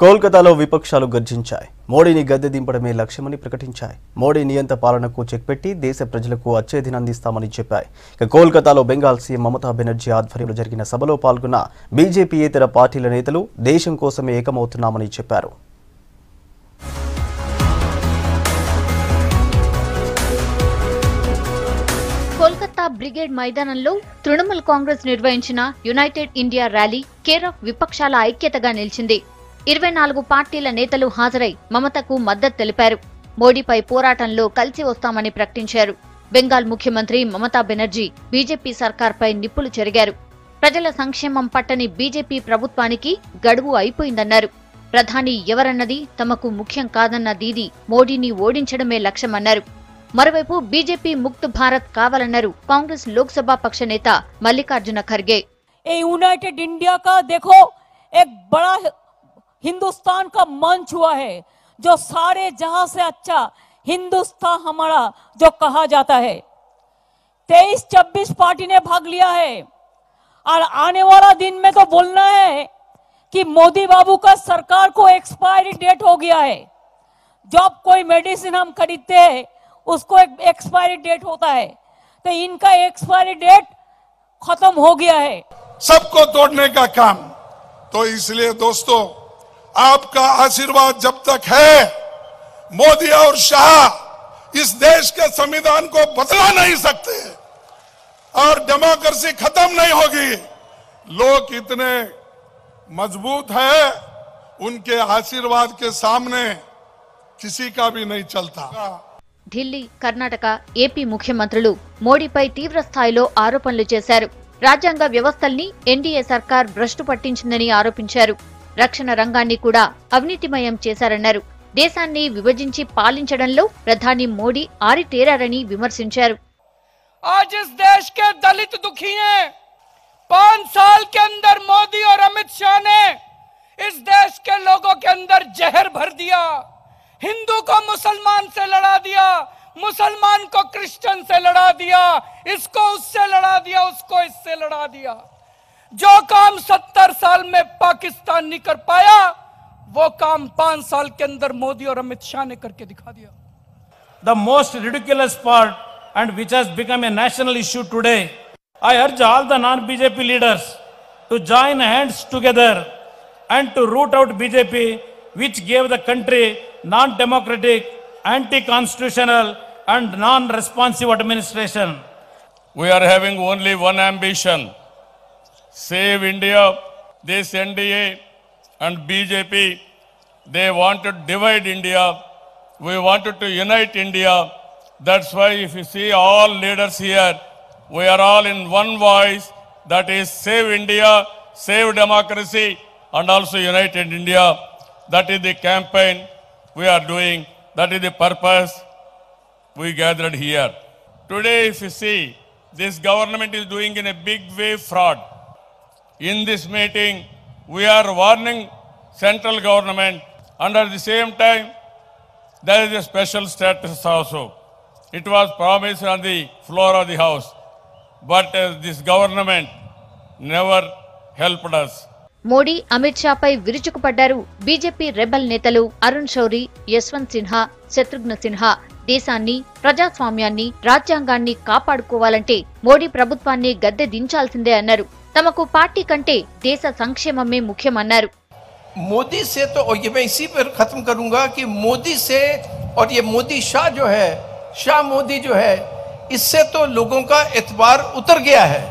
కోల్కతాలో విపక్షాలు గర్జించాయి. మోడీని గద్దె దింపడమే లక్ష్యమని ప్రకటించాయి. మోడీ నియంత పాలనకు చెక్ పెట్టి దేశ ప్రజలకు అచ్చేదిన అందిస్తామని చెప్పాయి. ఇక కోల్కతాలో బెంగాల్ సీఎం మమతా బెనర్జీ ఆధ్వర్యంలో జరిగిన సభలో పాల్గొన్న బీజేపీయేతర పార్టీల నేతలు దేశం కోసమే ఏకమవుతున్నామని చెప్పారు. కోల్కతా బ్రిగేడ్ మైదానంలో తృణమూల్ కాంగ్రెస్ నిర్వహించిన United India rally care of విపక్షాల ఐక్యతగా నిలిచింది. 24 పార్టీల నేతలు హాజరై మమతకు మద్దతు తెలిపారు. మోడీపై పోరాటంలో కలిసి వస్తామని ప్రకటించారు. బెంగాల్ ముఖ్యమంత్రి మమతా బెనర్జీ బీజేపీ సర్కార్పై నిప్పులు చెరిగారు. ప్రజల సంక్షేమం పట్టని బీజేపీ ప్రభుత్వానికి గడువు అయిపోయిందన్నారు. ప్రధాని ఎవరన్నది తమకు ముఖ్యం కాదన్న దీదీ మోడీని ఓడించడమే లక్ష్యమన్నారు. మరోవైపు బీజేపీ ముక్త్ భారత్ కావాలన్నారు కాంగ్రెస్ లోక్సభ పక్ష నేత మల్లికార్జున ఖర్గే. यूनाइटेड इंडिया का देखो एक बड़ा हिंदुस्तान का मंच हुआ है, जो सारे जहां से अच्छा हिंदुस्तान हमारा जो कहा जाता है। 23-26 पार्टी ने भाग लिया है और आने वाला दिन में तो बोलना है कि मोदी बाबू का सरकार को एक्सपायरी डेट हो गया है। जब कोई मेडिसिन हम खरीदते हैं उसको एक एक्सपायरी डेट होता है, तो इनका एक्सपायरी डेट खत्म हो गया है। सबको तोड़ने का काम। तो इसलिए दोस्तों, आपका आशीर्वाद जब तक है, मोदी और शाह इस देश के संविधान को बदला नहीं सकते और डेमोक्रेसी खत्म नहीं होगी। लोग इतने मजबूत हैं, उनके आशीर्वाद के सामने किसी का भी नहीं चलता। ఢిల్లీ, కర్ణాటక, ఏపీ ముఖ్యమంత్రులు మోడీపై తీవ్ర స్థాయిలో ఆరోపణలు చేశారు. రాజ్యాంగ వ్యవస్థల్ని ఎన్డీఏ సర్కార్ భ్రష్టు పట్టించిందని ఆరోపించారు. రక్షణ రంగాన్ని కూడా అవినీతిమయం చేశారన్నారు. దేశాన్ని విభజించి పాలించడంలో ప్రధాని మోడీ ఆరితేరారని విమర్శించారు. आज इस देश के दलित दुखी हैं। 5 साल के अंदर मोदी और अमित शाह ने इस देश के लोगों के अंदर जहर भर दिया। हिंदू को मुसलमान से लड़ा दिया, मुसलमान को क्रिश्चियन से लड़ा दिया, इसको उससे लड़ा दिया, उसको इससे लड़ा दिया। जो काम 70 साल में पाकिस्तान नहीं कर पाया, वो काम 5 साल के अंदर मोदी और अमित शाह ने करके दिखा दिया। The most ridiculous part, and which has become a national issue today, I urge all the non-BJP leaders to join hands together and to root out BJP, which gave the country non-democratic, anti-constitutional and non-responsive administration. We are having only one ambition: save India. This NDA and BJP, they want to divide India. We wanted to unite India. That's why if you see all leaders here, we are all in one voice, that is save India, save democracy and also united India. That is the campaign we are doing. That is the purpose we gathered here. Today, if you see, this government is doing in a big way fraud. In this meeting, we are warning central government. Under the same time, there is a special status also. It was promised on the floor of the house, but this government never helped us. Modi, Amit షాపై విరుచుకుపడ్డారు BJP rebel నేతలు అరుణ్ శౌరి, యశ్వంత్ సిన్హా, శత్రుఘ్న సిన్హా. దేశాన్ని, ప్రజాస్వామ్యాన్ని, రాజ్యాంగాన్ని కాపాడుకోవాలంటే మోడీ ప్రభుత్వాన్ని గద్దె దించాల్సిందే అన్నారు. తమకు party కంటే దేశ సంక్షేమమే ముఖ్యమన్నారు. मोदी से तो, और ये मैं इसी पर खत्म करूंगा कि मोदी से और ये मोदी शाह जो है, शाह मोदी जो है, इससे तो लोगों का एतबार उतर गया है।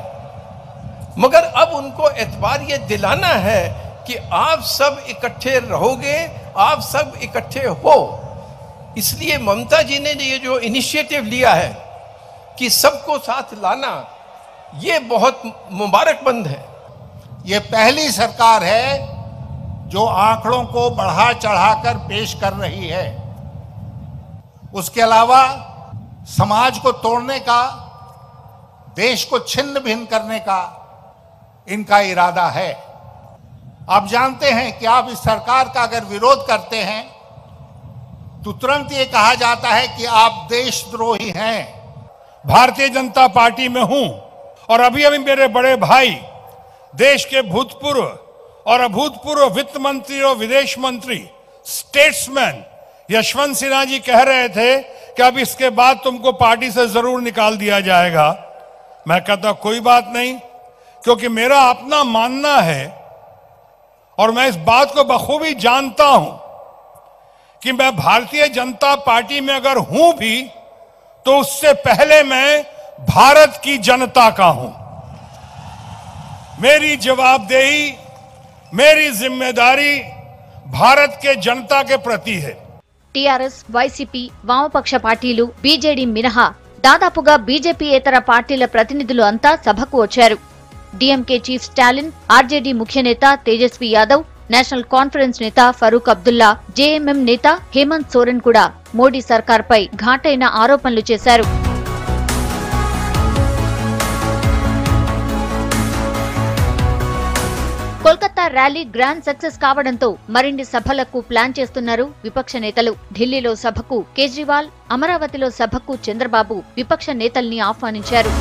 मगर अब उनको एतबार ये दिलाना है कि आप सब इकट्ठे रहोगे, आप सब इकट्ठे हो। इसलिए ममता जी ने ये जो इनिशिएटिव लिया है कि सबको साथ लाना, ये बहुत मुबारकमंद है। ये पहली सरकार है जो आंकड़ों को बढ़ा चढ़ाकर पेश कर रही है। उसके अलावा समाज को तोड़ने का, देश को छिन्न भिन्न करने का इनका इरादा है। आप जानते हैं कि आप इस सरकार का अगर विरोध करते हैं तो तुरंत ये कहा जाता है कि आप देशद्रोही हैं। भारतीय जनता पार्टी में हूं और अभी अभी मेरे बड़े भाई, देश के भूतपूर्व और अभूतपूर्व वित्त मंत्री और विदेश मंत्री स्टेट्समैन यशवंत सिन्हा जी कह रहे थे कि अब इसके बाद तुमको पार्टी से जरूर निकाल दिया जाएगा। मैं कहता कोई बात नहीं, क्योंकि मेरा अपना मानना है और मैं इस बात को बखूबी जानता हूं कि मैं भारतीय जनता पार्टी में अगर हूं भी तो उससे पहले मैं भारत की जनता का हूं। मेरी जवाबदेही, मेरी जिम्मेदारी भारत के जनता के प्रति है। టీఆర్ఎస్, వైసీపీ, వామపక్ష పార్టీలు, బీజేడీ మినహా దాదాపుగా బీజేపీయేతర పార్టీల ప్రతినిధులు అంతా సభకు వచ్చారు. డీఎంకే చీఫ్ స్టాలిన్, ఆర్జేడీ ముఖ్య నేత తేజస్వి యాదవ్, నేషనల్ కాన్ఫరెన్స్ నేత ఫరూక్ అబ్దుల్లా, జేఎంఎం నేత హేమంత్ సోరెన్ కూడా మోడీ సర్కార్పై ఘాటైన ఆరోపణలు చేశారు. కోల్కతా ర్యాలీ గ్రాండ్ సక్సెస్ కావడంతో మరిన్ని సభలకు ప్లాన్ చేస్తున్నారు విపక్ష నేతలు. ఢిల్లీలో సభకు కేజ్రీవాల్, అమరావతిలో సభకు చంద్రబాబు విపక్ష నేతల్ని ఆహ్వానించారు.